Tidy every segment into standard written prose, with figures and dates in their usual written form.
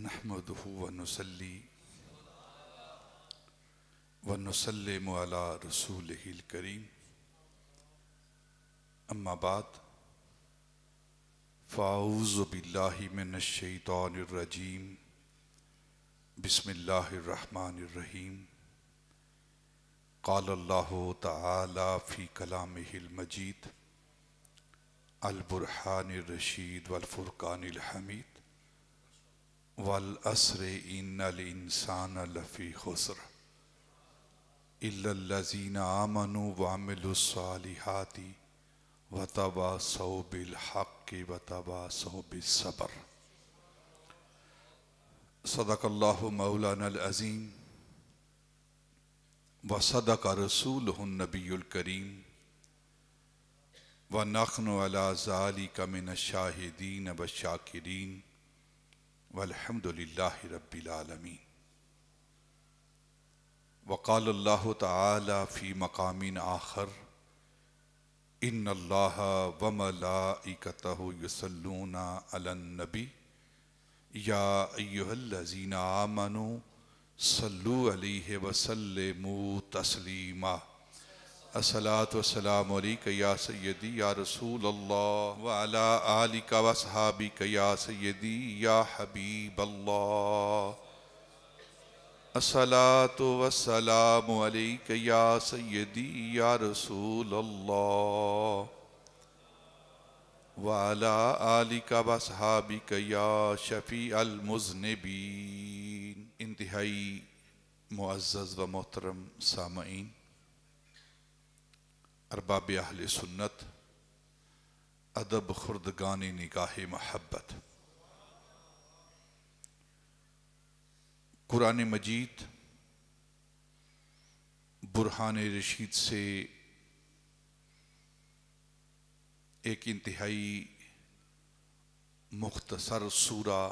نحمده ونصلي ونسلم على رسوله الكريم اما بعد فاعوذ بالله من الشیطان الرجیم بسم اللہ الرحمن الرحیم قال اللہ تعالی فی کلامہ المجید البرہان الرشید والفرقان الحمید والعصر ان الانسان لفی خسر الا الذین آمنوا وعملوا الصالحات وتواصوا بالحق وتواصوا بالصبر صدق اللہ مولانا العظیم وصدق رسولہ النبی الکریم ونحن علی ذلک من الشاہدین والشاکرین والحمد للہ رب العالمین وقال اللہ تعالی فی مقام آخر ان اللہ وملائکتہ یصلون علی النبی یا ایہا الذین آمنوا صلو علیہ وسلموا تسلیما الصلاۃ والسلام علیک یا سیدی یا رسول اللہ وعلی آلک واصحابک یا سیدی یا حبیب اللہ الصلاۃ والسلام علیک یا سیدی یا رسول اللہ وعلی آلک واصحابک یا شفیع المذنبین۔ انتہائی معزز و محترم سامعین، ارباب اہل سنت، ادب خردگان نگاہ محبت، قرآن مجید برہان رشید سے ایک انتہائی مختصر سورہ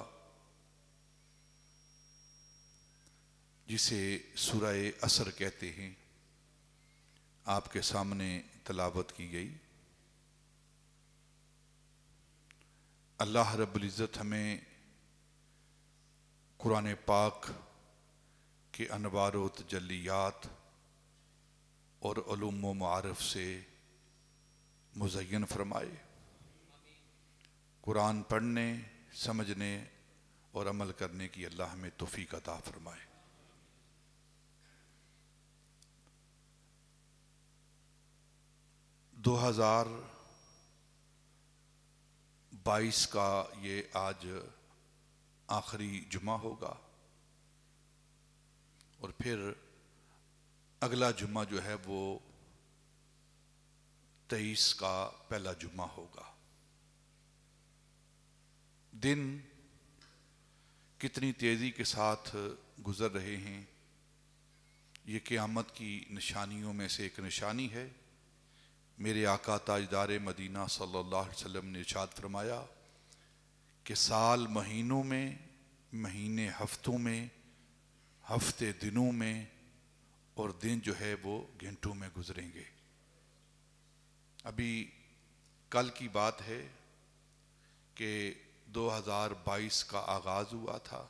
جسے سورہ عصر کہتے ہیں آپ کے سامنے تلاوت کی گئی۔ اللہ رب العزت ہمیں قرآن پاک کے انوار و تجلیات اور علوم و معارف سے مزین فرمائے، قرآن پڑھنے، سمجھنے اور عمل کرنے کی اللہ ہمیں توفیق عطا فرمائے۔ 2022 کا یہ آج آخری جمعہ ہوگا اور پھر اگلا جمعہ جو ہے وہ 23 کا پہلا جمعہ ہوگا۔ دن کتنی تیزی کے ساتھ گزر رہے ہیں، یہ قیامت کی نشانیوں میں سے ایک نشانی ہے۔ میرے آقا تاجدار مدینہ صلی اللہ علیہ وسلم نے ارشاد فرمایا کہ سال مہینوں میں، مہینے ہفتوں میں، ہفتے دنوں میں اور دن جو ہے وہ گھنٹوں میں گزریں گے۔ ابھی کل کی بات ہے کہ 2022 کا آغاز ہوا تھا،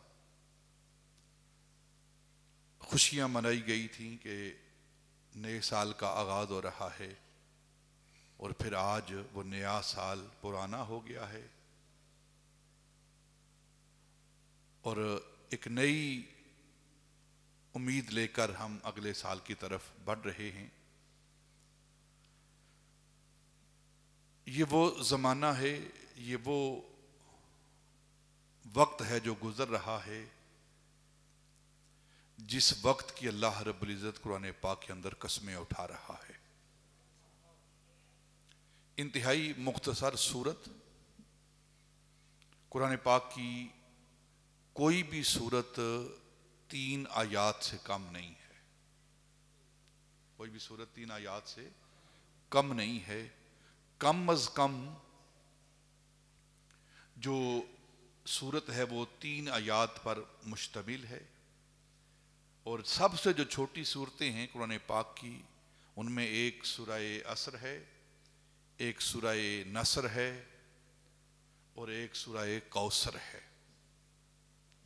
خوشیاں منائی گئی تھیں کہ نئے سال کا آغاز ہو رہا ہے، اور پھر آج وہ نیا سال پرانا ہو گیا ہے اور ایک نئی امید لے کر ہم اگلے سال کی طرف بڑھ رہے ہیں۔ یہ وہ زمانہ ہے، یہ وہ وقت ہے جو گزر رہا ہے جس وقت کی اللہ رب العزت قرآن پاک کے اندر قسمیں اٹھا رہا ہے۔ انتہائی مختصر سورت، قرآن پاک کی کوئی بھی سورت 3 آیات سے کم نہیں ہے، کوئی بھی سورت 3 آیات سے کم نہیں ہے۔ کم از کم جو سورت ہے وہ 3 آیات پر مشتمل ہے، اور سب سے جو چھوٹی صورتیں ہیں قرآن پاک کی، ان میں ایک سورہ عصر ہے، ایک سورہ نصر ہے اور ایک سورہ کوثر ہے۔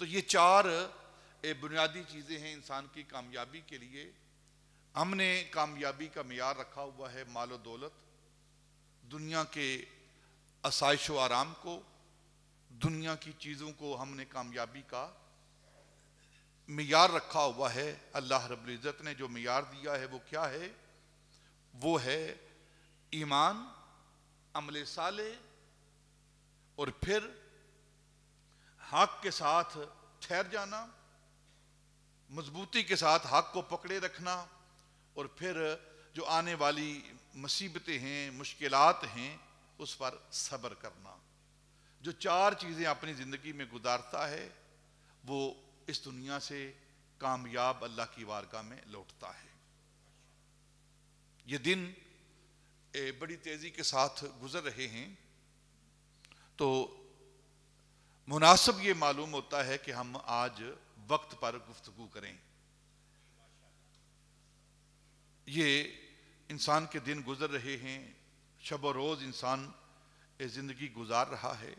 تو یہ چار بنیادی چیزیں ہیں انسان کی کامیابی کے لیے. ہم نے کامیابی کا معیار رکھا ہوا ہے مال و دولت، دنیا کے آسائش و آرام کو، دنیا کی چیزوں کو ہم نے کامیابی کا معیار رکھا ہوا ہے. اللہ رب العزت نے جو معیار دیا ہے وہ کیا ہے؟ وہ ہے ایمان، عمل صالح، اور پھر حق کے ساتھ ٹھہر جانا، مضبوطی کے ساتھ حق کو پکڑے رکھنا، اور پھر جو آنے والی مصیبتیں ہیں، مشکلات ہیں، اس پر صبر کرنا. جو چار چیزیں اپنی زندگی میں گزارتا ہے وہ اس دنیا سے کامیاب اللہ کی بارگاہ میں لوٹتا ہے. یہ دن بڑی تیزی کے ساتھ گزر رہے ہیں، تو مناسب یہ معلوم ہوتا ہے کہ ہم آج وقت پر گفتگو کریں. یہ انسان کے دن گزر رہے ہیں، شب و روز انسان زندگی گزار رہا ہے.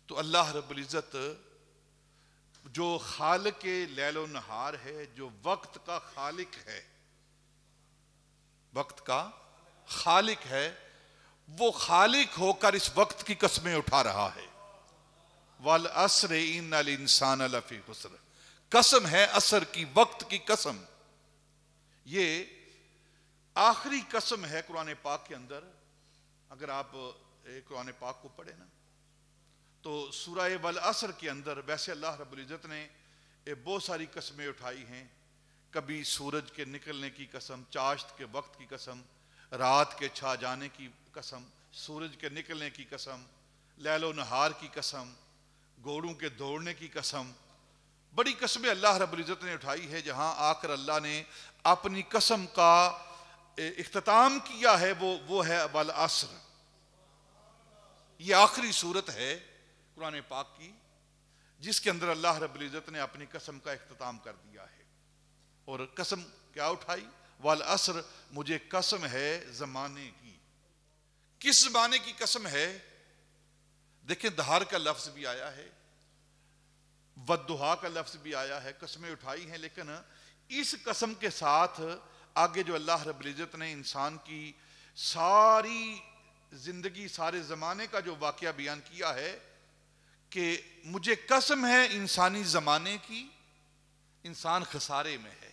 تو اللہ رب العزت جو خالق لیل و نہار ہے، جو وقت کا خالق ہے، وقت کا خالق ہے، وہ خالق ہو کر اس وقت کی قسمیں اٹھا رہا ہے. وَالْعَصْرِ إِنَّ الْإِنسَانَ لَفِي خُسْرٍ، قسم ہے عصر کی، وقت کی قسم. یہ آخری قسم ہے قرآن پاک کے اندر. اگر آپ قرآن پاک کو پڑھیں نا تو سورہ والعصر کے اندر ویسے اللہ رب العزت نے بہت ساری قسمیں اٹھائی ہیں. کبھی سورج کے نکلنے کی قسم، چاشت کے وقت کی قسم، رات کے چھا جانے کی قسم، سورج کے نکلنے کی قسم، لیل و نہار کی قسم، گھوڑوں کے دوڑنے کی قسم. بڑی قسمیں اللہ رب العزت نے اٹھائی ہے. جہاں آ کر اللہ نے اپنی قسم کا اختتام کیا ہے وہ ہے والعصر. یہ آخری صورت ہے قرآن پاک کی جس کے اندر اللہ رب العزت نے اپنی قسم کا اختتام کر دیا ہے. اور قسم کیا اٹھائی؟ والعصر، مجھے قسم ہے زمانے کی. کس زمانے کی قسم ہے؟ دیکھیں دہار کا لفظ بھی آیا ہے، والضحیٰ کا لفظ بھی آیا ہے، قسمیں اٹھائی ہیں. لیکن اس قسم کے ساتھ آگے جو اللہ رب العزت نے انسان کی ساری زندگی، سارے زمانے کا جو واقعہ بیان کیا ہے کہ مجھے قسم ہے انسانی زمانے کی، انسان خسارے میں ہے،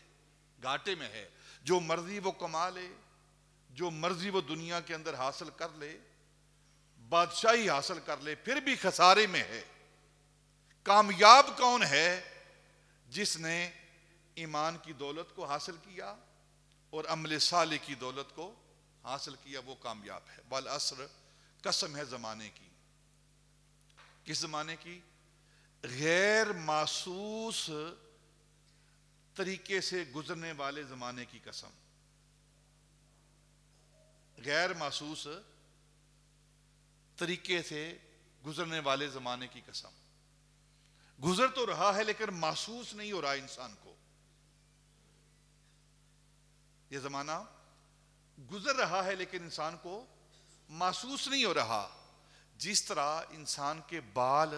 گھاٹے میں ہے. جو مرضی وہ کما لے، جو مرضی وہ دنیا کے اندر حاصل کر لے، بادشاہی حاصل کر لے، پھر بھی خسارے میں ہے. کامیاب کون ہے؟ جس نے ایمان کی دولت کو حاصل کیا اور عمل صالح کی دولت کو حاصل کیا، وہ کامیاب ہے. والعصر، قسم ہے زمانے کی. کس زمانے کی؟ غیر محسوس طریقے سے گزرنے والے زمانے کی قسم. غیر محسوس طریقے سے گزرنے والے زمانے کی قسم. گزر تو رہا ہے لیکن محسوس نہیں ہو رہا انسان کو. یہ زمانہ گزر رہا ہے لیکن انسان کو محسوس نہیں ہو رہا. جس طرح انسان کے بال،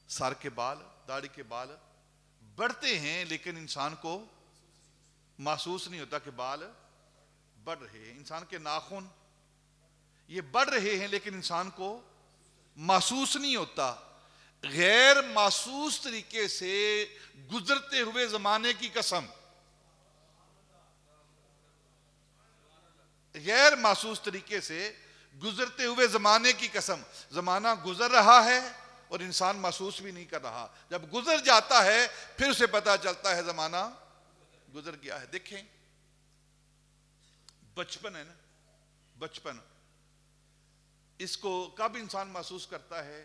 سر کے بال، داڑھی کے بال بڑھتے ہیں لیکن انسان کو محسوس نہیں ہوتا کہ بال بڑھ رہے ہیں. انسان کے ناخن یہ بڑھ رہے ہیں لیکن انسان کو محسوس نہیں ہوتا. غیر محسوس طریقے سے گزرتے ہوئے زمانے کی قسم. غیر محسوس طریقے سے گزرتے ہوئے زمانے کی قسم. زمانہ گزر رہا ہے اور انسان محسوس بھی نہیں کر رہا. جب گزر جاتا ہے پھر اسے پتا چلتا ہے زمانہ گزر گیا ہے. دیکھیں بچپن ہے نا، بچپن، اس کو کب انسان محسوس کرتا ہے؟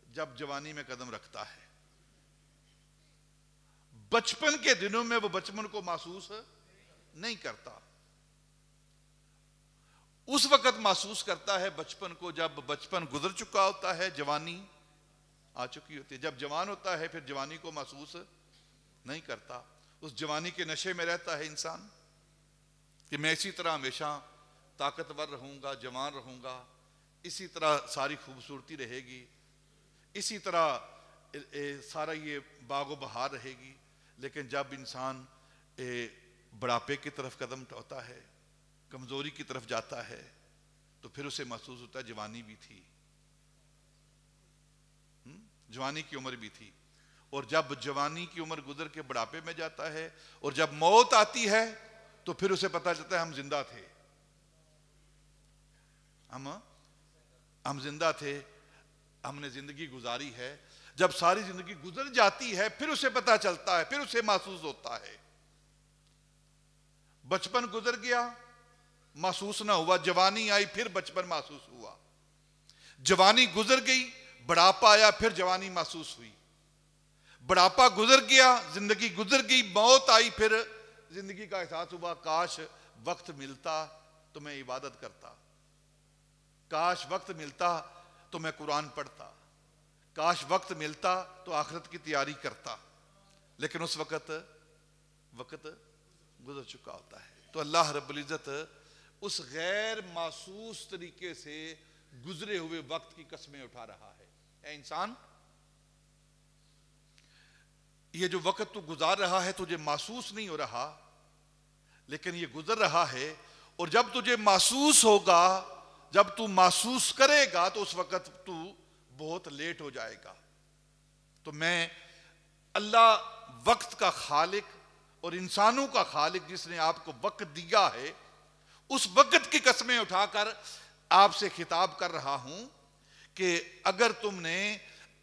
جب جوانی میں قدم رکھتا ہے. بچپن کے دنوں میں وہ بچپن کو محسوس نہیں کرتا. اس وقت محسوس کرتا ہے بچپن کو جب بچپن گزر چکا ہوتا ہے، جوانی آ چکی ہوتی ہے. جب جوان ہوتا ہے پھر جوانی کو محسوس نہیں کرتا. اس جوانی کے نشے میں رہتا ہے انسان کہ میں اسی طرح ہمیشہ طاقتور رہوں گا، جوان رہوں گا، اسی طرح ساری خوبصورتی رہے گی، اسی طرح سارا یہ باغ و بہار رہے گی، لیکن جب انسان بڑھاپے کی طرف قدم اٹھاتا ہے، کمزوری کی طرف جاتا ہے، تو پھر اسے محسوس ہوتا ہے جوانی بھی تھی، جوانی کی عمر بھی تھی. اور جب جوانی کی عمر گزر کے بڑھاپے میں جاتا ہے اور جب موت آتی ہے تو پھر اسے پتہ چلتا ہے ہم زندہ تھے، ہم زندہ تھے، ہم نے زندگی گزاری ہے. جب ساری زندگی گزر جاتی ہے پھر اسے پتہ چلتا ہے، پھر اسے محسوس ہوتا ہے. بچپن گزر گیا محسوس نہ ہوا، جوانی آئی پھر بچپن محسوس ہوا، جوانی گزر گئی بڑھاپا آیا پھر جوانی محسوس ہوئی، بڑھاپا گزر گیا زندگی گزر گئی، موت آئی پھر زندگی کا احساس ہوا کاش وقت ملتا تو میں عبادت کرتا، کاش وقت ملتا تو میں قرآن پڑھتا، کاش وقت ملتا تو آخرت کی تیاری کرتا. لیکن اس وقت گزر چکا ہوتا ہے. تو اللہ رب العزت اس غیر محسوس طریقے سے گزرے ہوئے وقت کی قسمیں اٹھا رہا ہے. اے انسان، یہ جو وقت تو گزار رہا ہے تجھے محسوس نہیں ہو رہا، لیکن یہ گزر رہا ہے، اور جب تجھے محسوس ہوگا، جب تو محسوس کرے گا تو اس وقت تو بہت لیٹ ہو جائے گا. تو میں اللہ وقت کا خالق اور انسانوں کا خالق جس نے آپ کو وقت دیا ہے، اس وقت کی قسمیں اٹھا کر آپ سے خطاب کر رہا ہوں کہ اگر تم نے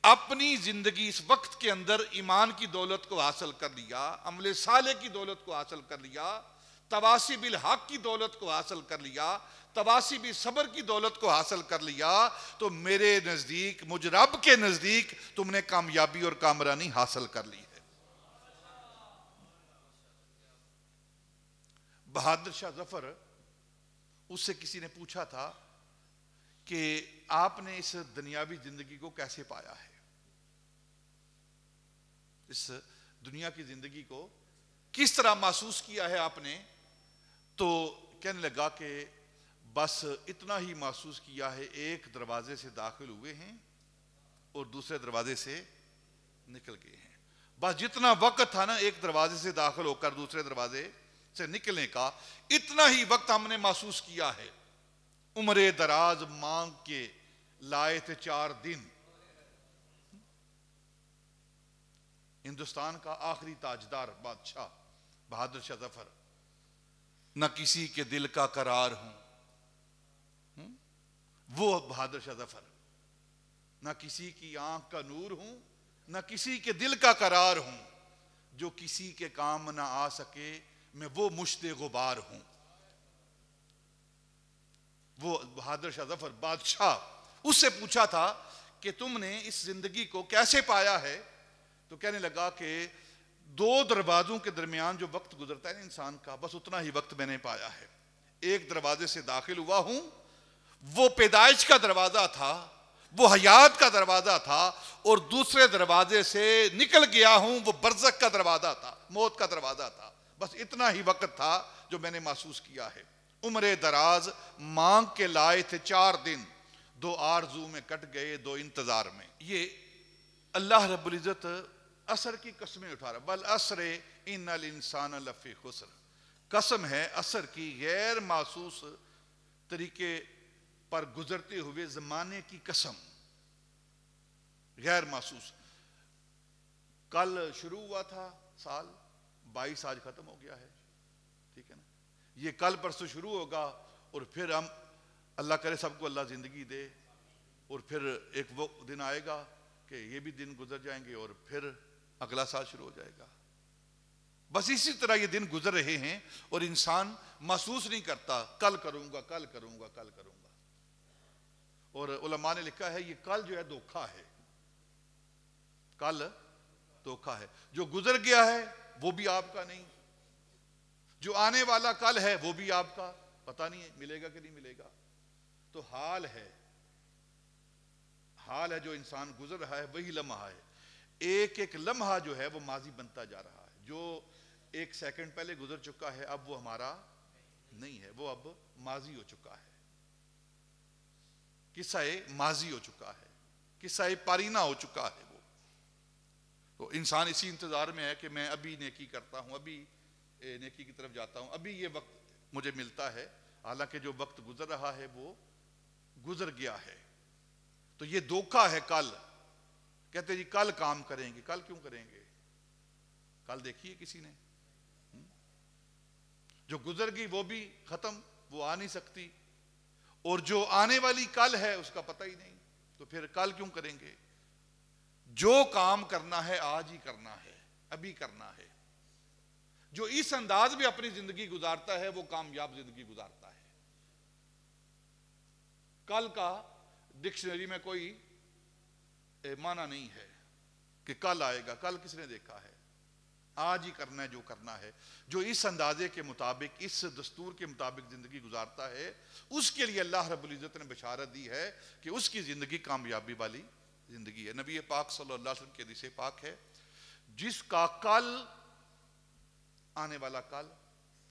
اپنی زندگی اس وقت کے اندر ایمان کی دولت کو حاصل کر لیا، عمل صالح کی دولت کو حاصل کر لیا، تواصی بالحق کی دولت کو حاصل کر لیا، تواصی بالصبر کی دولت کو حاصل کر لیا، تو میرے نزدیک، مجھ رب کے نزدیک تم نے کامیابی اور کامرانی حاصل کر لی ہے. بہادر شاہ ظفر، اس سے کسی نے پوچھا تھا کہ آپ نے اس دنیاوی زندگی کو کیسے پایا ہے، اس دنیا کی زندگی کو کس طرح محسوس کیا ہے آپ نے؟ تو کہنے لگا کہ بس اتنا ہی محسوس کیا ہے، ایک دروازے سے داخل ہوئے ہیں اور دوسرے دروازے سے نکل گئے ہیں. بس جتنا وقت تھا نا ایک دروازے سے داخل ہو کر دوسرے دروازے سے نکلنے کا، اتنا ہی وقت ہم نے محسوس کیا ہے. عمر دراز مانگ کے لائے تھے 4 دن. ہندوستان کا آخری تاجدار بادشاہ بہادر شاہ ظفر، نہ کسی کے دل کا قرار ہوں، وہ بہادر شاہ ظفر، نہ کسی کی آنکھ کا نور ہوں، نہ کسی کے دل کا قرار ہوں، جو کسی کے کام نہ آ سکے میں وہ مشت غبار ہوں. وہ بہادر شاہ ظفر بادشاہ، اس سے پوچھا تھا کہ تم نے اس زندگی کو کیسے پایا ہے؟ تو کہنے لگا کہ 2 دروازوں کے درمیان جو وقت گزرتا ہے انسان کا، بس اتنا ہی وقت میں نے پایا ہے. ایک دروازے سے داخل ہوا ہوں، وہ پیدائش کا دروازہ تھا، وہ حیات کا دروازہ تھا، اور دوسرے دروازے سے نکل گیا ہوں، وہ برزخ کا دروازہ تھا، موت کا دروازہ تھا. بس اتنا ہی وقت تھا جو میں نے محسوس کیا ہے. عمر دراز مانگ کے لائے تھے 4 دن، 2 آرزو میں کٹ گئے 2 انتظار میں. یہ اللہ رب العزت عصر کی قسمیں اٹھا رہا. بل عصر ان الانسان لفی خسر، قسم ہے عصر کی، غیر محسوس طریقے پر گزرتے ہوئے زمانے کی قسم، غیر محسوس. کل شروع ہوا تھا سال 22، آج ختم ہو گیا ہے، ٹھیک ہے نا. یہ کل پرسوں شروع ہوگا اور پھر ہم، اللہ کرے سب کو اللہ زندگی دے، اور پھر ایک وہ دن آئے گا کہ یہ بھی دن گزر جائیں گے اور پھر اگلا سال شروع ہو جائے گا. بس اسی طرح یہ دن گزر رہے ہیں اور انسان محسوس نہیں کرتا کل کروں گا، کل کروں گا، کل کروں گا. اور علماء نے لکھا ہے یہ کل جو ہے دھوکہ ہے، کل دھوکہ ہے. جو گزر گیا ہے وہ بھی آپ کا نہیں، جو آنے والا کل ہے وہ بھی آپ کا پتہ نہیں ہے ملے گا کہ نہیں ملے گا. تو حال ہے جو انسان گزر رہا ہے وہی لمحہ ہے. ایک ایک لمحہ جو ہے وہ ماضی بنتا جا رہا ہے. جو 1 سیکنڈ پہلے گزر چکا ہے اب وہ ہمارا نہیں ہے، وہ اب ماضی ہو چکا ہے، قصہ ماضی ہو چکا ہے، قصہ پارینہ ہو چکا ہے. وہ تو انسان اسی انتظار میں ہے کہ میں ابھی نیکی کرتا ہوں، ابھی نیکی کی طرف جاتا ہوں، ابھی یہ وقت مجھے ملتا ہے، حالانکہ جو وقت گزر رہا ہے وہ گزر گیا ہے۔ تو یہ دھوکہ ہے۔ کل کہتے جی کل کام کریں گے، کل کیوں کریں گے؟ کل دیکھیے کسی نے، جو گزر گئی وہ بھی ختم، وہ آ نہیں سکتی، اور جو آنے والی کل ہے اس کا پتہ ہی نہیں، تو پھر کل کیوں کریں گے؟ جو کام کرنا ہے آج ہی کرنا ہے، ابھی کرنا ہے۔ جو اس انداز میں اپنی زندگی گزارتا ہے وہ کامیاب زندگی گزارتا ہے۔ کل کا ڈکشنری میں کوئی معنی نہیں ہے کہ کل آئے گا، کل کس نے دیکھا ہے؟ آج ہی کرنا ہے جو کرنا ہے۔ جو اس اندازے کے مطابق، اس دستور کے مطابق زندگی گزارتا ہے، اس کے لیے اللہ رب العزت نے بشارت دی ہے کہ اس کی زندگی کامیابی والی زندگی ہے۔ نبی پاک صلی اللہ علیہ وسلم کی حدیث پاک ہے، جس کا کل، آنے والا کل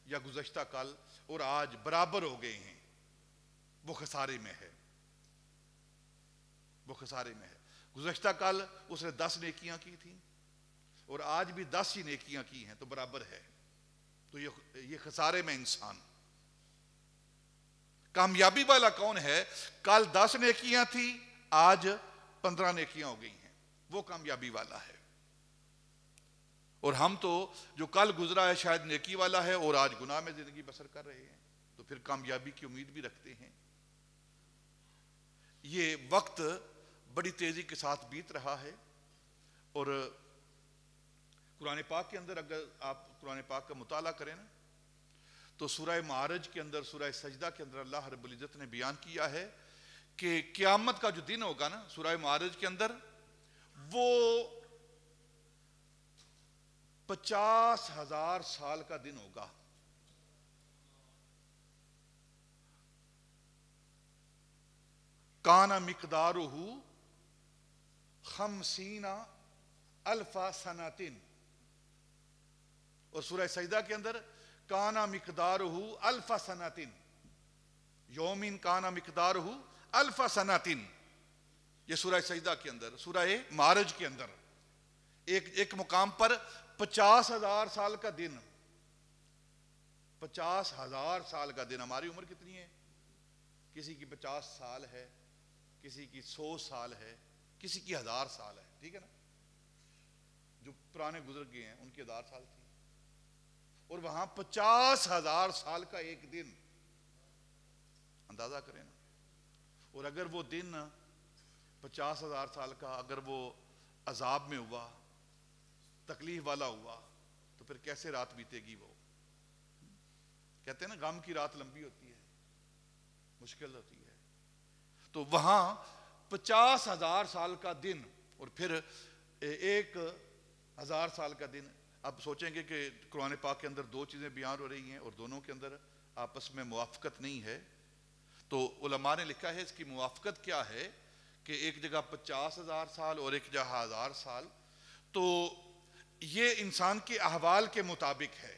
یا گزشتہ کل اور آج برابر ہو گئے ہیں، وہ خسارے میں ہے، وہ خسارے میں ہے۔ گزشتہ کل اس نے 10 نیکیاں کی تھیں اور آج بھی 10 ہی نیکیاں کی ہیں، تو برابر ہے۔ تو یہ خسارے میں انسان۔ کامیابی والا کون ہے؟ کل 10 نیکیاں تھیں، آج 15 نیکیاں ہو گئی ہیں، وہ کامیابی والا ہے۔ اور ہم تو جو کل گزرا ہے شاید نیکی والا ہے اور آج گناہ میں زندگی بسر کر رہے ہیں، تو پھر کامیابی کی امید بھی رکھتے ہیں۔ یہ وقت بڑی تیزی کے ساتھ بیت رہا ہے، اور قرآن پاک کے اندر اگر آپ قرآن پاک کا مطالعہ کریں نا، تو سورہ معارج کے اندر، سورہ سجدہ کے اندر اللہ رب العزت نے بیان کیا ہے کہ قیامت کا جو دن ہوگا نا، سورہ معارج کے اندر، وہ 50,000 سال کا دن ہوگا۔ کانا مقدارہ 50,000 سنتین، اور سورہ سجدہ کے اندر کانا مقدارہ 1000 سنتین، یومین کانا مقدارہ 1000 سنتین۔ یہ سورہ سجدہ کے اندر، سورہ معارج کے اندر ایک مقام پر 50,000 سال کا دن، 50,000 سال کا دن۔ ہماری عمر کتنی ہے؟ کسی کی 50 سال ہے، کسی کی 100 سال ہے، کسی کی 1000 سال ہے، ٹھیک ہے نا؟ جو پرانے گزر گئے ہیں ان کی 1000 سال تھی، اور وہاں 50,000 سال کا ایک دن، اندازہ کریں نا۔ اور اگر وہ دن 50,000 سال کا اگر وہ عذاب میں ہوا، تکلیف والا ہوا، تو پھر کیسے رات بیتے گی وہ؟ کہتے ہیں نا غم کی رات لمبی ہوتی ہے، مشکل ہوتی ہے۔ تو وہاں 50,000 سال کا دن اور پھر 1,000 سال کا دن۔ اب سوچیں گے کہ قرآن پاک کے اندر 2 چیزیں بیان ہو رہی ہیں اور دونوں کے اندر آپس میں موافقت نہیں ہے، تو علماء نے لکھا ہے اس کی موافقت کیا ہے کہ ایک جگہ 50,000 سال اور ایک جگہ 1000 سال، تو یہ انسان کے احوال کے مطابق ہے۔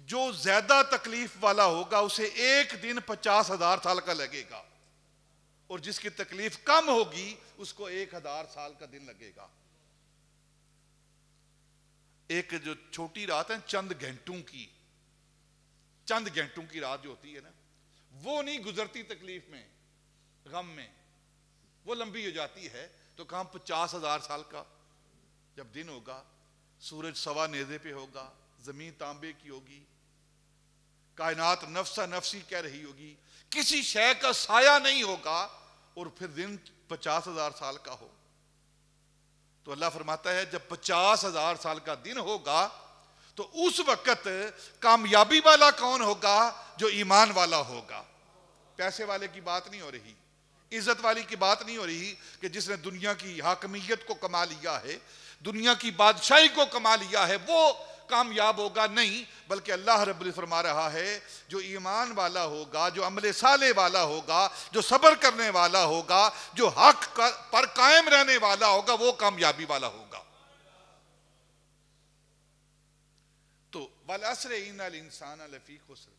جو زیادہ تکلیف والا ہوگا اسے ایک دن 50,000 سال کا لگے گا، اور جس کی تکلیف کم ہوگی اس کو 1,000 سال کا دن لگے گا۔ ایک جو چھوٹی رات ہے چند گھنٹوں کی رات جو ہوتی ہے نا، وہ نہیں گزرتی تکلیف میں، غم میں، وہ لمبی ہو جاتی ہے۔ تو کہاں 50,000 سال کا جب دن ہوگا، سورج سوا نیزے پہ ہوگا، زمین تانبے کی ہوگی، کائنات نفسا نفسی کہہ رہی ہوگی، کسی شے کا سایہ نہیں ہوگا، اور پھر دن 50,000 سال کا ہو، تو اللہ فرماتا ہے جب 50,000 سال کا دن ہوگا تو اس وقت کامیابی والا کون ہوگا؟ جو ایمان والا ہوگا۔ پیسے والے کی بات نہیں ہو رہی، عزت والی کی بات نہیں ہو رہی کہ جس نے دنیا کی حاکمیت کو کما لیا ہے، دنیا کی بادشاہی کو کما لیا ہے، وہ کامیاب ہوگا، نہیں، بلکہ اللہ رب العزت فرما رہا ہے جو ایمان والا ہوگا، جو عمل صالح والا ہوگا، جو صبر کرنے والا ہوگا، جو حق پر قائم رہنے والا ہوگا، وہ کامیابی والا ہوگا۔ تو والعصر ان الانسان لفی خسر،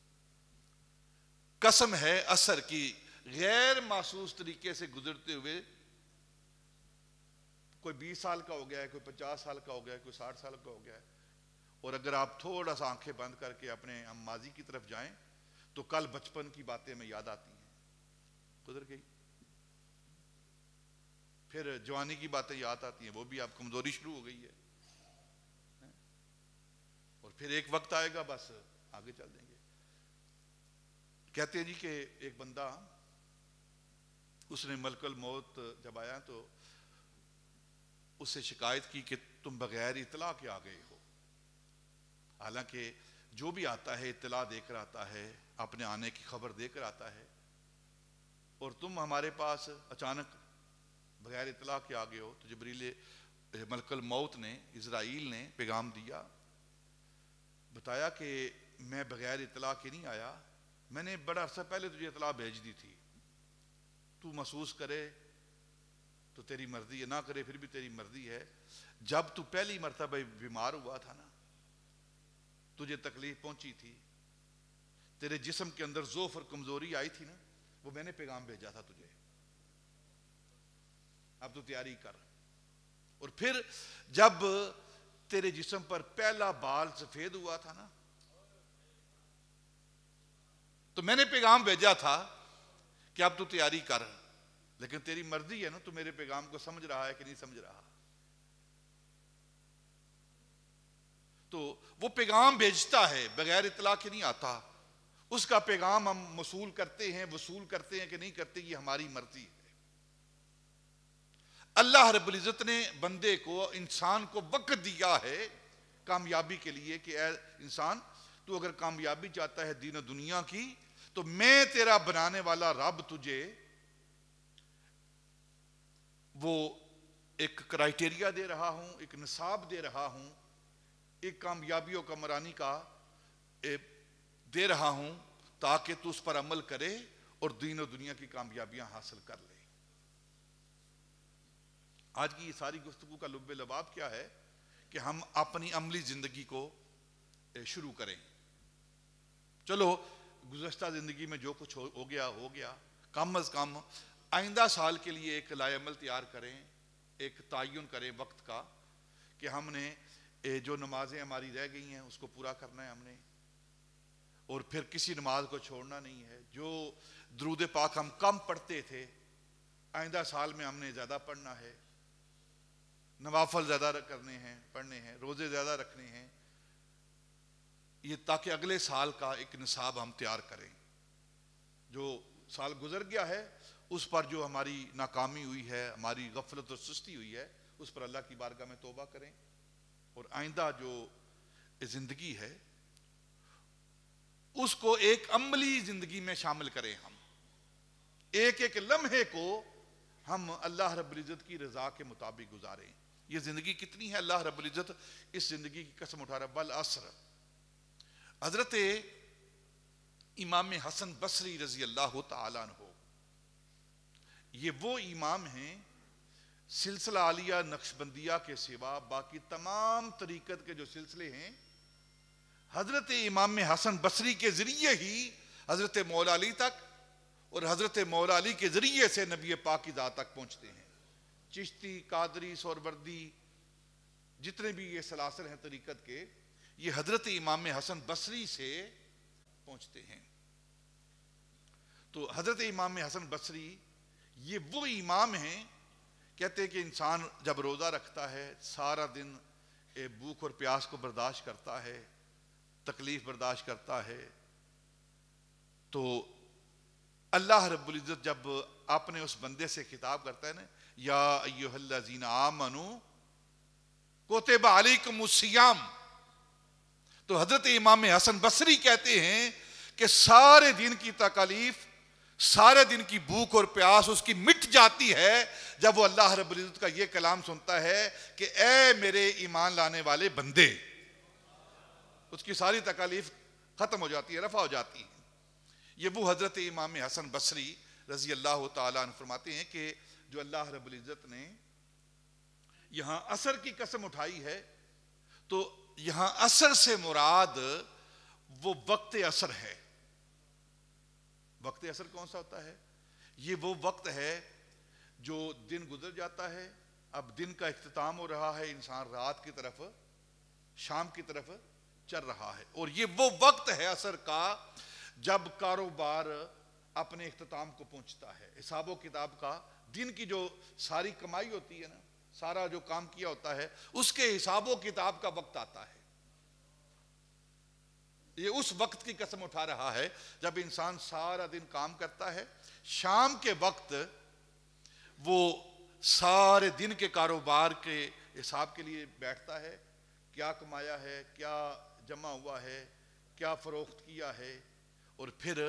قسم ہے عصر کی، غیر محسوس طریقے سے گزرتے ہوئے کوئی 20 سال کا ہو گیا ہے، کوئی 50 سال کا ہو گیا ہے، کوئی 60 سال کا ہو گیا ہے، اور اگر آپ تھوڑا سا آنکھیں بند کر کے اپنے ہم ماضی کی طرف جائیں تو کل بچپن کی باتیں میں یاد آتی ہیں، گزر گئی. پھر جوانی کی باتیں یاد آتی ہیں، وہ بھی آپ کمزوری شروع ہو گئی ہے، اور پھر ایک وقت آئے گا بس آگے چل دیں گے. کہتے ہیں جی کہ ایک بندہ، اس نے ملک الموت جب آیا تو اس سے شکایت کی کہ تم بغیر اطلاع کے آ گئے ہو، حالانکہ جو بھی آتا ہے اطلاع دے کر آتا ہے، اپنے آنے کی خبر دے کر آتا ہے، اور تم ہمارے پاس اچانک بغیر اطلاع کے آ گئے ہو. تو جبریل ملک الموت نے، اسرائیل نے پیغام دیا، بتایا کہ میں بغیر اطلاع کے نہیں آیا، میں نے بڑا عرصہ پہلے تجھے اطلاع بھیج دی تھی، تو محسوس کرے تو تیری مرضی ہے، نہ کرے پھر بھی تیری مرضی ہے. جب تو پہلی مرتبہ بیمار ہوا تھا نا، تجھے تکلیف پہنچی تھی، تیرے جسم کے اندر ضعف اور کمزوری آئی تھی نا، وہ میں نے پیغام بھیجا تھا تجھے، اب تو تیاری کر. اور پھر جب تیرے جسم پر پہلا بال سفید ہوا تھا نا، تو میں نے پیغام بھیجا تھا کہ اب تو تیاری کر، لیکن تیری مرضی ہے نا، تو میرے پیغام کو سمجھ رہا ہے کہ نہیں سمجھ رہا. تو وہ پیغام بھیجتا ہے، بغیر اطلاع کے نہیں آتا. اس کا پیغام ہم وصول کرتے ہیں کہ نہیں کرتے، یہ ہماری مرضی ہے. اللہ رب العزت نے بندے کو، انسان کو وقت دیا ہے کامیابی کے لیے کہ اے انسان، تو اگر کامیابی چاہتا ہے دین و دنیا کی، تو میں تیرا بنانے والا رب تجھے وہ ایک کرائیٹیریا دے رہا ہوں، ایک نصاب دے رہا ہوں، ایک کامیابیوں کا مرانی کا دے رہا ہوں، تاکہ تو اس پر عمل کرے اور دین و دنیا کی کامیابیاں حاصل کر لے. آج کی یہ ساری گفتگو کا لب لباب کیا ہے کہ ہم اپنی عملی زندگی کو شروع کریں. چلو گزشتہ زندگی میں جو کچھ ہو گیا، کم از کم آئندہ سال کے لیے ایک لائحہ عمل تیار کریں، ایک تعین کریں وقت کا کہ ہم نے جو نمازیں ہماری رہ گئی ہیں اس کو پورا کرنا ہے ہم نے، اور پھر کسی نماز کو چھوڑنا نہیں ہے. جو درود پاک ہم کم پڑھتے تھے، آئندہ سال میں ہم نے زیادہ پڑھنا ہے، نوافل زیادہ پڑھنے ہیں، روزے زیادہ رکھنے ہیں، یہ تاکہ اگلے سال کا ایک نصاب ہم تیار کریں. جو سال گزر گیا ہے اس پر جو ہماری ناکامی ہوئی ہے، ہماری غفلت اور سستی ہوئی ہے، اس پر اللہ کی بارگاہ میں توبہ کریں، اور آئندہ جو زندگی ہے اس کو ایک عملی زندگی میں شامل کریں. ہم ایک ایک لمحے کو ہم اللہ رب العزت کی رضا کے مطابق گزاریں. یہ زندگی کتنی ہے، اللہ رب العزت اس زندگی کی قسم اٹھا رہا ہے. والعصر. حضرت امام حسن بصری رضی اللہ تعالیٰ عنہ، یہ وہ امام ہیں سلسلہ عالیہ نقشبندیہ کے سوا باقی تمام طریقت کے جو سلسلے ہیں، حضرت امام حسن بصری کے ذریعے ہی حضرت مولا علی تک، اور حضرت مولا علی کے ذریعے سے نبی پاک کی ذات تک پہنچتے ہیں. چشتی، قادری، سہروردی، جتنے بھی یہ سلاسل ہیں طریقت کے، یہ حضرت امام حسن بصری سے پہنچتے ہیں. تو حضرت امام حسن بصری یہ وہ امام ہیں، کہتے ہیں کہ انسان جب روزہ رکھتا ہے، سارا دن بھوک اور پیاس کو برداشت کرتا ہے، تکلیف برداشت کرتا ہے، تو اللہ رب العزت جب اپنے اس بندے سے خطاب کرتا ہے نا، یا ایھا الذین آمنوا کتب علیکم الصیام، تو حضرت امام حسن بصری کہتے ہیں کہ سارے دن کی تکالیف، سارے دن کی بھوک اور پیاس اس کی مٹ جاتی ہے جب وہ اللہ رب العزت کا یہ کلام سنتا ہے کہ اے میرے ایمان لانے والے بندے. اس کی ساری تکالیف ختم ہو جاتی ہے، رفع ہو جاتی ہے. یہ وہ حضرت امام حسن بصری رضی اللہ تعالیٰ عنہ فرماتے ہیں کہ جو اللہ رب العزت نے یہاں عصر کی قسم اٹھائی ہے، تو یہاں عصر سے مراد وہ وقت عصر ہے. وقت عصر کون سا ہوتا ہے؟ یہ وہ وقت ہے جو دن گزر جاتا ہے، اب دن کا اختتام ہو رہا ہے، انسان رات کی طرف، شام کی طرف چل رہا ہے، اور یہ وہ وقت ہے عصر کا جب کاروبار اپنے اختتام کو پہنچتا ہے، حساب و کتاب کا، دن کی جو ساری کمائی ہوتی ہے نا، سارا جو کام کیا ہوتا ہے، اس کے حساب و کتاب کا وقت آتا ہے۔ یہ اس وقت کی قسم اٹھا رہا ہے جب انسان سارا دن کام کرتا ہے، شام کے وقت وہ سارے دن کے کاروبار کے حساب کے لیے بیٹھتا ہے، کیا کمایا ہے، کیا جمع ہوا ہے، کیا فروخت کیا ہے، اور پھر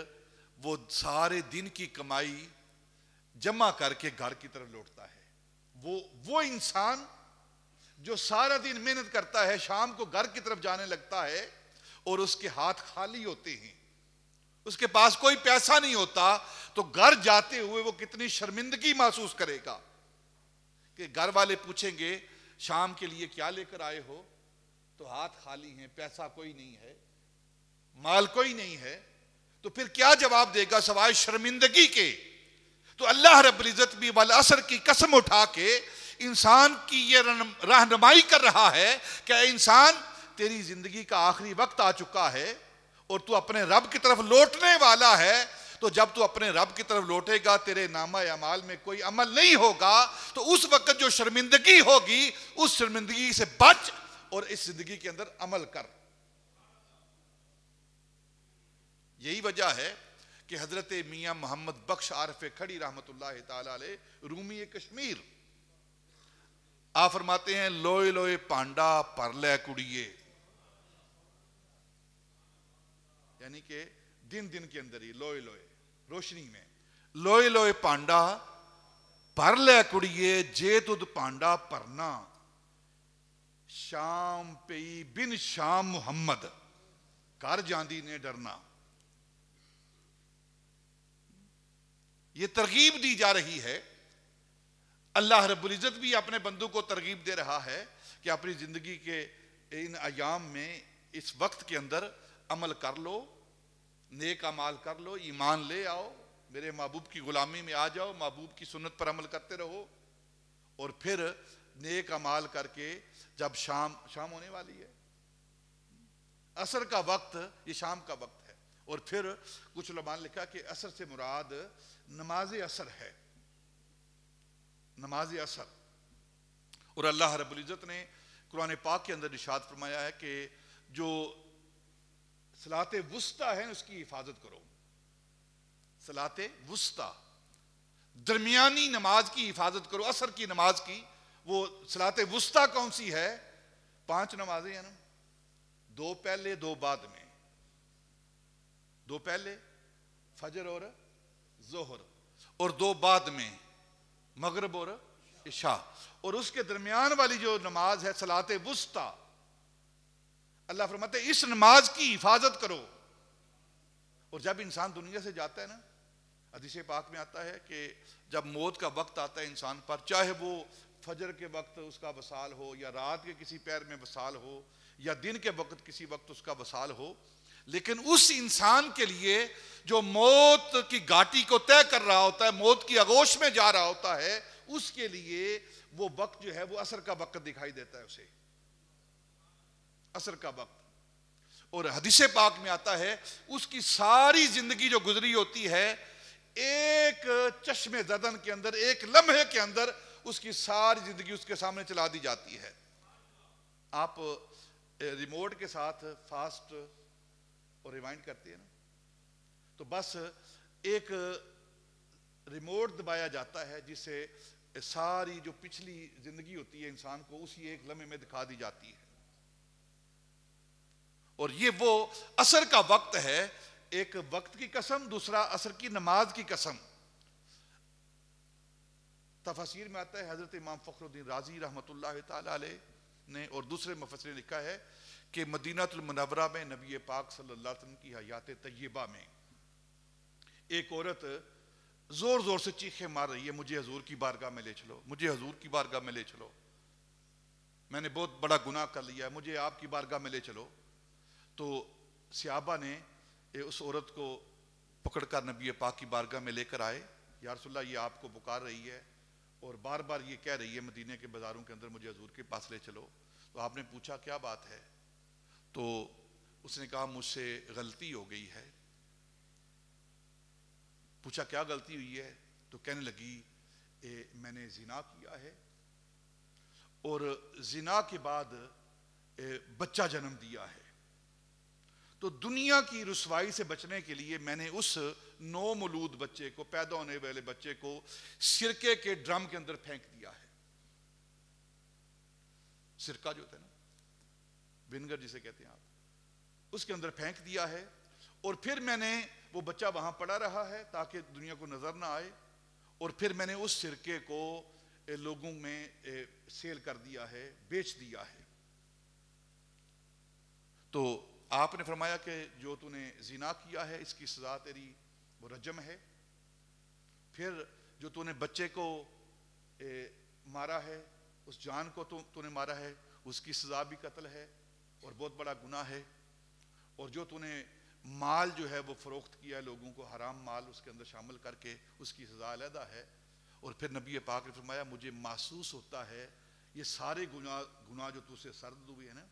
وہ سارے دن کی کمائی جمع کر کے گھر کی طرف لوٹتا ہے۔ وہ انسان جو سارا دن محنت کرتا ہے، شام کو گھر کی طرف جانے لگتا ہے اور اس کے ہاتھ خالی ہوتے ہیں، اس کے پاس کوئی پیسہ نہیں ہوتا، تو گھر جاتے ہوئے وہ کتنی شرمندگی محسوس کرے گا کہ گھر والے پوچھیں گے شام کے لیے کیا لے کر آئے ہو، تو ہاتھ خالی ہیں، پیسہ کوئی نہیں ہے، مال کوئی نہیں ہے، تو پھر کیا جواب دے گا سوائے شرمندگی کے؟ تو اللہ رب العزت بھی والعصر کی قسم اٹھا کے انسان کی یہ رہنمائی کر رہا ہے کہ اے انسان، تیری زندگی کا آخری وقت آ چکا ہے اور تو اپنے رب کی طرف لوٹنے والا ہے، تو جب تو اپنے رب کی طرف لوٹے گا، تیرے نامہ اعمال میں کوئی عمل نہیں ہوگا، تو اس وقت جو شرمندگی ہوگی اس شرمندگی سے بچ اور اس زندگی کے اندر عمل کر۔ یہی وجہ ہے کہ حضرت میاں محمد بخش عارف کھڑی رحمت اللہ تعالی علیہ، رومی کشمیر، آپ فرماتے ہیں لوئے لوئے پانڈا پر لے کڑیے، یعنی کہ دن دن کے اندر ہی لوئے لوئے روشنی میں، لوئے لوئے پانڈا پر لے کڑیے، جے تد پانڈا پرنا، شام پئی بن شام محمد کر جاندی نے ڈرنا۔ یہ ترغیب دی جا رہی ہے، اللہ رب العزت بھی اپنے بندوں کو ترغیب دے رہا ہے کہ اپنی زندگی کے ان ایام میں اس وقت کے اندر عمل کر لو، نیک اعمال کر لو، ایمان لے آؤ، میرے محبوب کی غلامی میں آ جاؤ، محبوب کی سنت پر عمل کرتے رہو، اور پھر نیک اعمال کر کے جب شام ہونے والی ہے، عصر کا وقت، یہ شام کا وقت ہے، اور پھر کچھ علماء نے لکھا کہ عصر سے مراد نماز عصر ہے، نماز عصر۔ اور اللہ رب العزت نے قرآن پاک کے اندر ارشاد فرمایا ہے کہ جو صلاۃ وسطیٰ ہے اس کی حفاظت کرو، صلاۃ وسطیٰ، درمیانی نماز کی حفاظت کرو، عصر کی نماز کی۔ وہ صلاۃ وسطیٰ کون سی ہے؟ 5 نمازیں ہیں نا، 2 پہلے 2 بعد میں، 2 پہلے فجر اور ظہر، اور 2 بعد میں مغرب اور عشاء، اور اس کے درمیان والی جو نماز ہے صلاۃ وسطیٰ، اللہ فرماتے ہیں اس نماز کی حفاظت کرو۔ اور جب انسان دنیا سے جاتا ہے نا، حدیث پاک میں آتا ہے کہ جب موت کا وقت آتا ہے انسان پر، چاہے وہ فجر کے وقت اس کا وصال ہو، یا رات کے کسی پہر میں وصال ہو، یا دن کے وقت کسی وقت اس کا وصال ہو، لیکن اس انسان کے لیے جو موت کی گھاٹی کو طے کر رہا ہوتا ہے، موت کی آغوش میں جا رہا ہوتا ہے، اس کے لیے وہ وقت جو ہے وہ عصر کا وقت دکھائی دیتا ہے، اسے عصر کا وقت۔ اور حدیث پاک میں آتا ہے اس کی ساری زندگی جو گزری ہوتی ہے، ایک چشم زدن کے اندر، ایک لمحے کے اندر اس کی ساری زندگی اس کے سامنے چلا دی جاتی ہے۔ آپ ریموٹ کے ساتھ فاسٹ اور ریوائنڈ کرتے ہیں نا، تو بس ایک ریموٹ دبایا جاتا ہے جس سے ساری جو پچھلی زندگی ہوتی ہے انسان کو اسی ایک لمحے میں دکھا دی جاتی ہے۔ اور یہ وہ عصر کا وقت ہے، ایک وقت کی قسم، دوسرا عصر کی نماز کی قسم۔ تفسیر میں آتا ہے حضرت امام فخر الدین رازی رحمت اللہ تعالی علیہ نے اور دوسرے مفسرین نے لکھا ہے کہ مدینہ المنورہ میں نبی پاک صلی اللہ علیہ وسلم کی حیات طیبہ میں ایک عورت زور زور سے چیخیں مار رہی ہے، مجھے حضور کی بارگاہ میں لے چلو، مجھے حضور کی بارگاہ میں لے چلو، میں نے بہت بڑا گناہ کر لیا ہے، مجھے آپ کی بارگاہ میں لے چلو۔ تو صحابہ نے اس عورت کو پکڑ کر نبی پاک کی بارگاہ میں لے کر آئے، یا رسول اللہ یہ آپ کو پکار رہی ہے اور بار بار یہ کہہ رہی ہے مدینے کے بازاروں کے اندر مجھے حضور کے پاس لے چلو. تو آپ نے پوچھا کیا بات ہے؟ تو اس نے کہا مجھ سے غلطی ہو گئی ہے. پوچھا کیا غلطی ہوئی ہے؟ تو کہنے لگی میں نے زنا کیا ہے اور زنا کے بعد بچہ جنم دیا ہے. تو دنیا کی رسوائی سے بچنے کے لیے میں نے اس نو مولود بچے کو، پیدا ہونے والے بچے کو سرکے کے ڈرم کے اندر پھینک دیا ہے. سرکہ جو ہوتا ہے نا، ونگر جسے کہتے ہیں آپ، اس کے اندر پھینک دیا ہے. اور پھر میں نے وہ بچہ وہاں پڑا رہا ہے تاکہ دنیا کو نظر نہ آئے. اور پھر میں نے اس سرکے کو لوگوں میں سیل کر دیا ہے، بیچ دیا ہے. تو آپ نے فرمایا کہ جو تو نے زنا کیا ہے اس کی سزا تیری وہ رجم ہے. پھر جو تو نے بچے کو مارا ہے، اس جان کو تو نے مارا ہے، اس کی سزا بھی قتل ہے اور بہت بڑا گناہ ہے. اور جو تو نے مال جو ہے وہ فروخت کیا ہے لوگوں کو، حرام مال اس کے اندر شامل کر کے، اس کی سزا علیحدہ ہے. اور پھر نبی پاک نے فرمایا مجھے محسوس ہوتا ہے یہ سارے گناہ جو تو سے سرد ہوئے ہیں نا،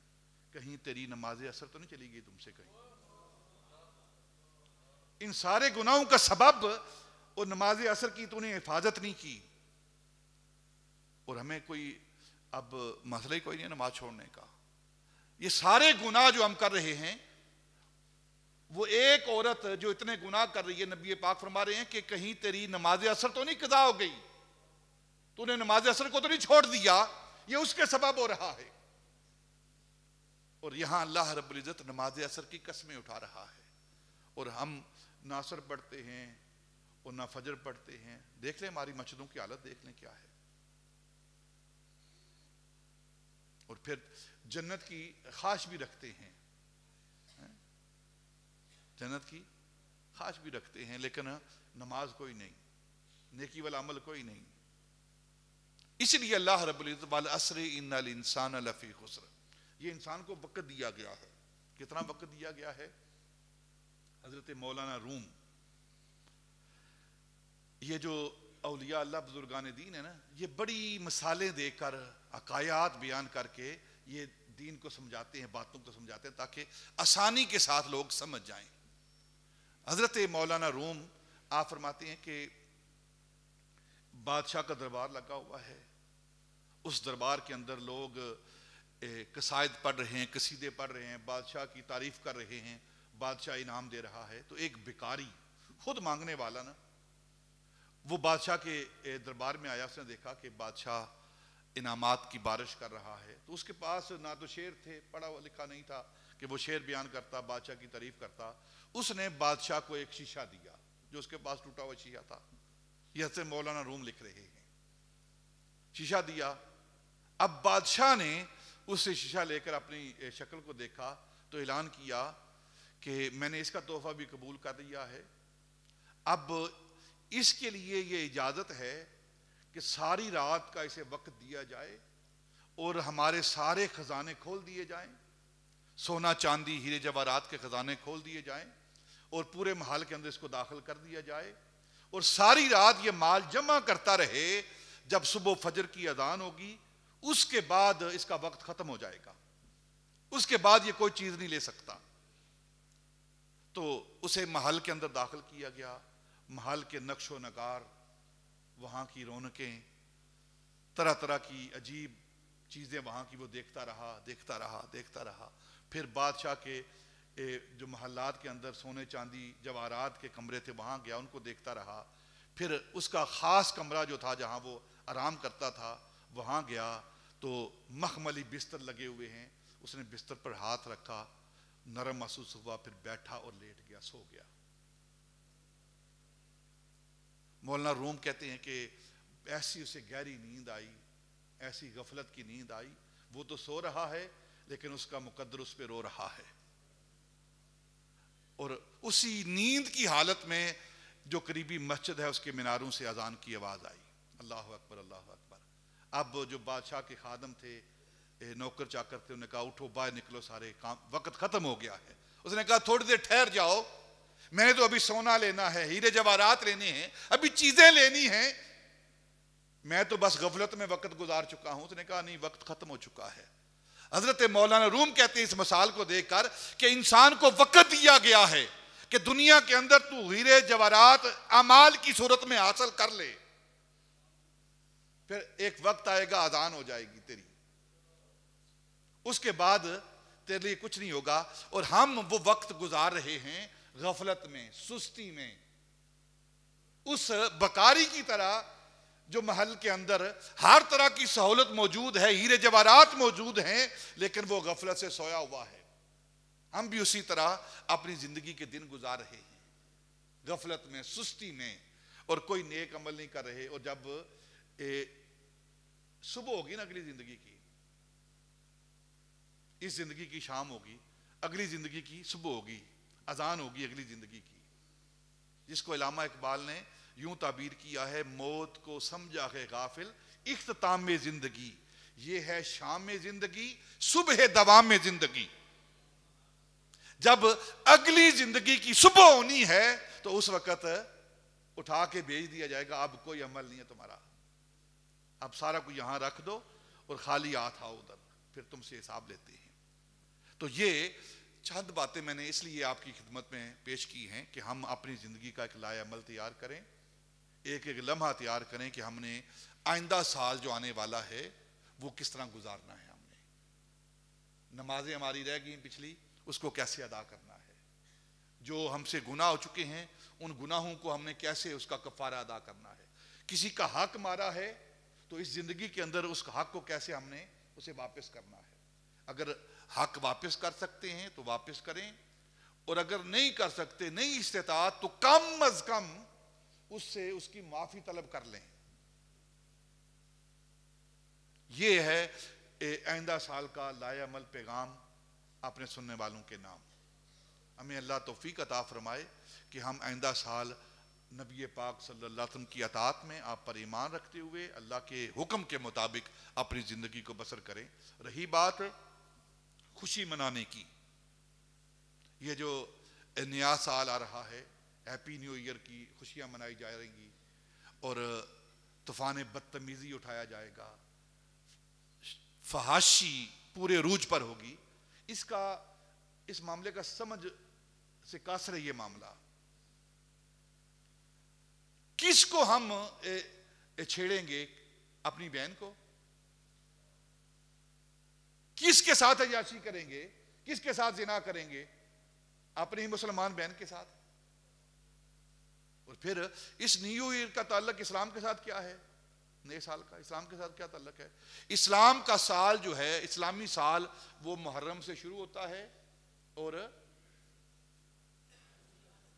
کہیں تیری نماز اثر تو نہیں چلی گئی تم سے کہیں. ان سارے گناہوں کا سبب اور نماز اثر کی تو نے حفاظت نہیں کی. اور ہمیں کوئی اب مسئلہ ہی کوئی نہیں نماز چھوڑنے کا. یہ سارے گناہ جو ہم کر رہے ہیں، وہ ایک عورت جو اتنے گناہ کر رہی ہے، نبی پاک فرما رہے ہیں کہ کہیں تیری نماز اثر تو نہیں قضا ہو گئی، تو نے نماز اثر کو تو نہیں چھوڑ دیا، یہ اس کے سبب ہو رہا ہے. اور یہاں اللہ رب العزت نماز اثر کی قسمیں اٹھا رہا ہے. اور ہم نہ اثر پڑھتے ہیں اور نہ فجر پڑھتے ہیں. دیکھ لیں ہماری مسجدوں کی حالت، دیکھ لیں کیا ہے. اور پھر جنت کی خواہش بھی رکھتے ہیں، جنت کی خواہش بھی رکھتے ہیں، لیکن نماز کوئی نہیں، نیکی والا عمل کوئی نہیں. اس لیے اللہ رب العزت والعصر ان الانسان لفی خسر، یہ انسان کو وقت دیا گیا ہے. کتنا وقت دیا گیا ہے؟ حضرت مولانا روم، یہ جو اولیاء اللہ بزرگان دین ہے نا، یہ بڑی مثالیں دے کر، حقائق بیان کر کے یہ دین کو سمجھاتے ہیں، باتوں کو سمجھاتے ہیں تاکہ آسانی کے ساتھ لوگ سمجھ جائیں. حضرت مولانا روم آپ فرماتے ہیں کہ بادشاہ کا دربار لگا ہوا ہے، اس دربار کے اندر لوگ قصائد پڑھ رہے ہیں، قصیدے پڑھ رہے ہیں، بادشاہ کی تعریف کر رہے ہیں، بادشاہ انعام دے رہا ہے. تو ایک بھکاری خود مانگنے والا نا، وہ بادشاہ کے دربار میں آیا. اس نے دیکھا کہ بادشاہ انعامات کی بارش کر رہا ہے. تو اس کے پاس نہ تو شعر تھے، پڑھا ہوا لکھا نہیں تھا کہ وہ شعر بیان کرتا، بادشاہ کی تعریف کرتا. اس نے بادشاہ کو ایک شیشہ دیا، جو اس کے پاس ٹوٹا ہوا شیشہ تھا. یہ حضرت مولانا روم لکھ رہے ہیں. شیشہ دیا. اب بادشاہ نے اس سے شیشہ لے کر اپنی شکل کو دیکھا تو اعلان کیا کہ میں نے اس کا تحفہ بھی قبول کر لیا ہے. اب اس کے لیے یہ اجازت ہے کہ ساری رات کا اسے وقت دیا جائے اور ہمارے سارے خزانے کھول دیے جائیں، سونا چاندی ہیرے جواہرات کے خزانے کھول دیے جائیں اور پورے محل کے اندر اس کو داخل کر دیا جائے اور ساری رات یہ مال جمع کرتا رہے. جب صبح فجر کی اذان ہوگی اس کے بعد اس کا وقت ختم ہو جائے گا، اس کے بعد یہ کوئی چیز نہیں لے سکتا. تو اسے محل کے اندر داخل کیا گیا. محل کے نقش و نگار، وہاں کی رونقیں، طرح طرح کی عجیب چیزیں وہاں کی وہ دیکھتا رہا دیکھتا رہا دیکھتا رہا. پھر بادشاہ کے جو محلات کے اندر سونے چاندی جواہرات کے کمرے تھے وہاں گیا، ان کو دیکھتا رہا. پھر اس کا خاص کمرہ جو تھا جہاں وہ آرام کرتا تھا وہاں گیا تو مخملی بستر لگے ہوئے ہیں. اس نے بستر پر ہاتھ رکھا، نرم محسوس ہوا، پھر بیٹھا اور لیٹ گیا، سو گیا. مولانا روم کہتے ہیں کہ ایسی اسے گہری نیند آئی، ایسی غفلت کی نیند آئی. وہ تو سو رہا ہے لیکن اس کا مقدر اس پہ رو رہا ہے. اور اسی نیند کی حالت میں جو قریبی مسجد ہے اس کے میناروں سے اذان کی آواز آئی، اللہ اکبر اللہ اکبر. اب جو بادشاہ کے خادم تھے، نوکر چاکر تھے، انہوں نے کہا اٹھو باہر نکلو، سارے کام، وقت ختم ہو گیا ہے. اس نے کہا تھوڑی دیر ٹھہر جاؤ، میں نے تو ابھی سونا لینا ہے، ہیرے جواہرات لینے ہیں، ابھی چیزیں لینی ہیں. میں تو بس غفلت میں وقت گزار چکا ہوں. اس نے کہا نہیں، وقت ختم ہو چکا ہے. حضرت مولانا روم کہتے ہیں اس مثال کو دیکھ کر کہ انسان کو وقت دیا گیا ہے کہ دنیا کے اندر تو ہیرے جواہرات اعمال کی صورت میں حاصل کر لے، پھر ایک وقت آئے گا اذان ہو جائے گی تیری، اس کے بعد تیرے لیے کچھ نہیں ہوگا. اور ہم وہ وقت گزار رہے ہیں غفلت میں، سستی میں، اس بکاری کی طرح جو محل کے اندر ہر طرح کی سہولت موجود ہے، ہیرے جواہرات موجود ہیں، لیکن وہ غفلت سے سویا ہوا ہے. ہم بھی اسی طرح اپنی زندگی کے دن گزار رہے ہیں غفلت میں، سستی میں، اور کوئی نیک عمل نہیں کر رہے. اور جب صبح ہوگی نا اگلی زندگی کی، اس زندگی کی شام ہوگی، اگلی زندگی کی صبح ہوگی، اذان ہوگی اگلی زندگی کی، جس کو علامہ اقبال نے یوں تعبیر کیا ہے: موت کو سمجھا ہے غافل اختتام میں زندگی، یہ ہے شام میں زندگی، صبح دوام میں زندگی. جب اگلی زندگی کی صبح ہونی ہے تو اس وقت اٹھا کے بھیج دیا جائے گا، اب کوئی عمل نہیں ہے تمہارا، اب سارا کو یہاں رکھ دو اور خالی ہاتھ آؤ ادھر، پھر تم سے حساب لیتے ہیں. تو یہ چند باتیں میں نے اس لیے آپ کی خدمت میں پیش کی ہیں کہ ہم اپنی زندگی کا ایک لائحہ عمل تیار کریں، ایک ایک لمحہ تیار کریں کہ ہم نے آئندہ سال جو آنے والا ہے وہ کس طرح گزارنا ہے. ہم نے نمازیں ہماری رہ گئیں پچھلی، اس کو کیسے ادا کرنا ہے. جو ہم سے گناہ ہو چکے ہیں ان گناہوں کو ہم نے کیسے اس کا کفارہ ادا کرنا ہے. کسی کا حق مارا ہے تو اس زندگی کے اندر اس حق کو کیسے ہم نے اسے واپس کرنا ہے. اگر حق واپس کر سکتے ہیں تو واپس کریں، اور اگر نہیں کر سکتے، نہیں استطاعت، تو کم از کم اس سے اس کی معافی طلب کر لیں. یہ ہے آئندہ سال کا لائحہ عمل پیغام اپنے سننے والوں کے نام. ہمیں اللہ توفیق عطا فرمائے کہ ہم آئندہ سال نبی پاک صلی اللہ علیہ وسلم کی اطاعت میں، آپ پر ایمان رکھتے ہوئے اللہ کے حکم کے مطابق اپنی زندگی کو بسر کریں. رہی بات خوشی منانے کی، یہ جو نیا سال آ رہا ہے، ہیپی نیو ایئر کی خوشیاں منائی جا رہی گی اور طوفان بدتمیزی اٹھایا جائے گا، فحاشی پورے روج پر ہوگی. اس معاملے کا سمجھ سے قاصر ہے یہ معاملہ. کس کو ہم چھیڑیں گے؟ اپنی بہن کو؟ کس کے ساتھ عیاشی کریں گے؟ کس کے ساتھ زنا کریں گے؟ اپنی ہی مسلمان بہن کے ساتھ. اور پھر اس نیو ایئر کا تعلق اسلام کے ساتھ کیا ہے؟ نئے سال کا اسلام کے ساتھ کیا تعلق ہے؟ اسلام کا سال جو ہے، اسلامی سال، وہ محرم سے شروع ہوتا ہے اور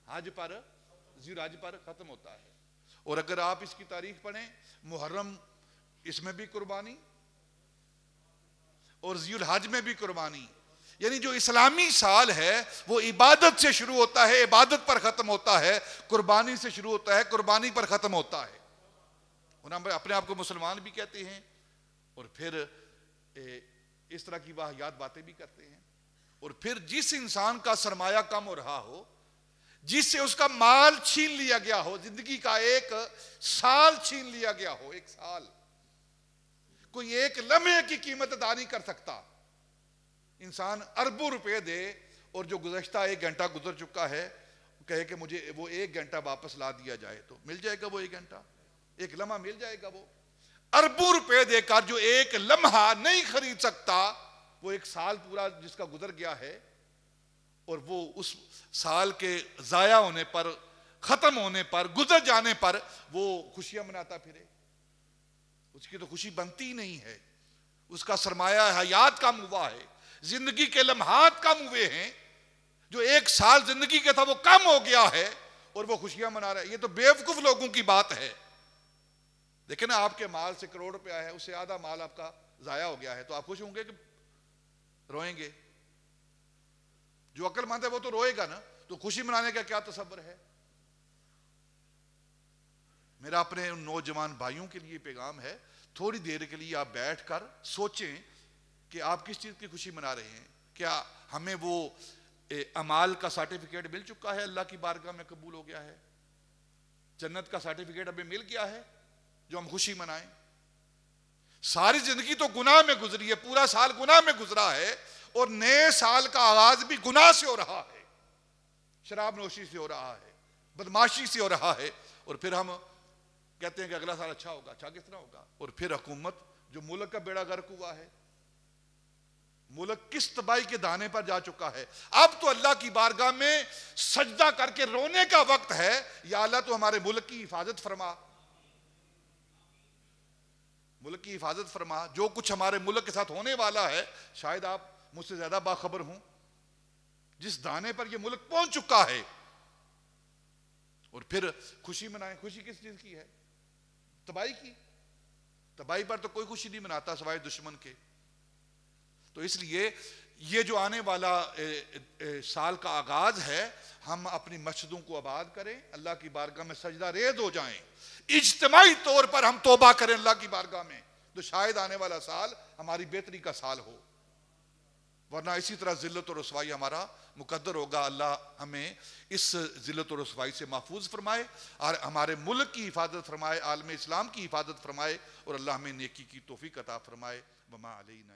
حج پر، ذی الحج پر ختم ہوتا ہے. اور اگر آپ اس کی تاریخ پڑھیں، محرم اس میں بھی قربانی اور ذی الحج میں بھی قربانی. یعنی جو اسلامی سال ہے وہ عبادت سے شروع ہوتا ہے، عبادت پر ختم ہوتا ہے، قربانی سے شروع ہوتا ہے، قربانی پر ختم ہوتا ہے. اور ہم اپنے آپ کو مسلمان بھی کہتے ہیں اور پھر اس طرح کی واہیات باتیں بھی کرتے ہیں. اور پھر جس انسان کا سرمایہ کم ہو رہا ہو، جس سے اس کا مال چھین لیا گیا ہو، زندگی کا ایک سال چھین لیا گیا ہو، ایک سال، کوئی ایک لمحے کی قیمت ادا نہیں کر سکتا. انسان اربوں روپے دے اور جو گزشتہ 1 گھنٹہ گزر چکا ہے کہے کہ مجھے وہ 1 گھنٹہ واپس لا دیا جائے، تو مل جائے گا وہ 1 گھنٹہ، ایک لمحہ مل جائے گا. وہ اربوں روپے دے کر جو ایک لمحہ نہیں خرید سکتا، وہ 1 سال پورا جس کا گزر گیا ہے، اور وہ اس سال کے ضائع ہونے پر، ختم ہونے پر، گزر جانے پر وہ خوشیاں مناتا پھرے. اس کی تو خوشی بنتی ہی نہیں ہے. اس کا سرمایہ حیات کم ہوا ہے، زندگی کے لمحات کم ہوئے ہیں. جو 1 سال زندگی کا تھا وہ کم ہو گیا ہے اور وہ خوشیاں منا رہا ہے. یہ تو بیوقوف لوگوں کی بات ہے. لیکن آپ کے مال سے کروڑ روپیہ ہے، اس سے آدھا مال آپ کا ضائع ہو گیا ہے، تو آپ خوش ہوں گے کہ روئیں گے؟ جو عقل مند ہے وہ تو روئے گا نا. تو خوشی منانے کا کیا تصور ہے؟ میرا اپنے ان نوجوان بھائیوں کے لیے پیغام ہے، تھوڑی دیر کے لیے آپ بیٹھ کر سوچیں کہ آپ کس چیز کی خوشی منا رہے ہیں. کیا ہمیں وہ اعمال کا سرٹیفکیٹ مل چکا ہے، اللہ کی بارگاہ میں قبول ہو گیا ہے؟ جنت کا سرٹیفکیٹ ہمیں مل گیا ہے؟ جو ہم خوشی منائیں؟ ساری زندگی تو گناہ میں گزری ہے، پورا سال گناہ میں گزرا ہے، اور نئے سال کا آغاز بھی گناہ سے ہو رہا ہے، شراب نوشی سے ہو رہا ہے، بدماشی سے ہو رہا ہے، اور پھر ہم کہتے ہیں کہ اگلا سال اچھا ہوگا۔ اچھا کس طرح ہوگا؟ اور پھر حکومت جو ملک کا بیڑا غرق ہوا ہے، ملک کس تباہی کے دانے پر جا چکا ہے۔ اب تو اللہ کی بارگاہ میں سجدہ کر کے رونے کا وقت ہے، یا اللہ تو ہمارے ملک کی حفاظت فرما، ملک کی حفاظت فرما۔ جو کچھ ہمارے ملک کے ساتھ ہونے والا ہے، شاید آپ مجھ سے زیادہ باخبر ہوں، جس دانے پر یہ ملک پہنچ چکا ہے، اور پھر خوشی منائیں۔ خوشی کس چیز کی ہے؟ تباہی کی۔ تباہی پر تو کوئی خوشی نہیں مناتا سوائے دشمن کے۔ تو اس لیے یہ جو آنے والا سال کا آغاز ہے، ہم اپنی مسجدوں کو آباد کریں، اللہ کی بارگاہ میں سجدہ ریز ہو جائیں، اجتماعی طور پر ہم توبہ کریں اللہ کی بارگاہ میں، تو شاید آنے والا سال ہماری بہتری کا سال ہو، ورنہ اسی طرح ذلت و رسوائی ہمارا مقدر ہوگا۔ اللہ ہمیں اس ذلت و رسوائی سے محفوظ فرمائے، اور ہمارے ملک کی حفاظت فرمائے، عالم اسلام کی حفاظت فرمائے، اور اللہ ہمیں نیکی کی توفیق عطا فرمائے۔ وما علینا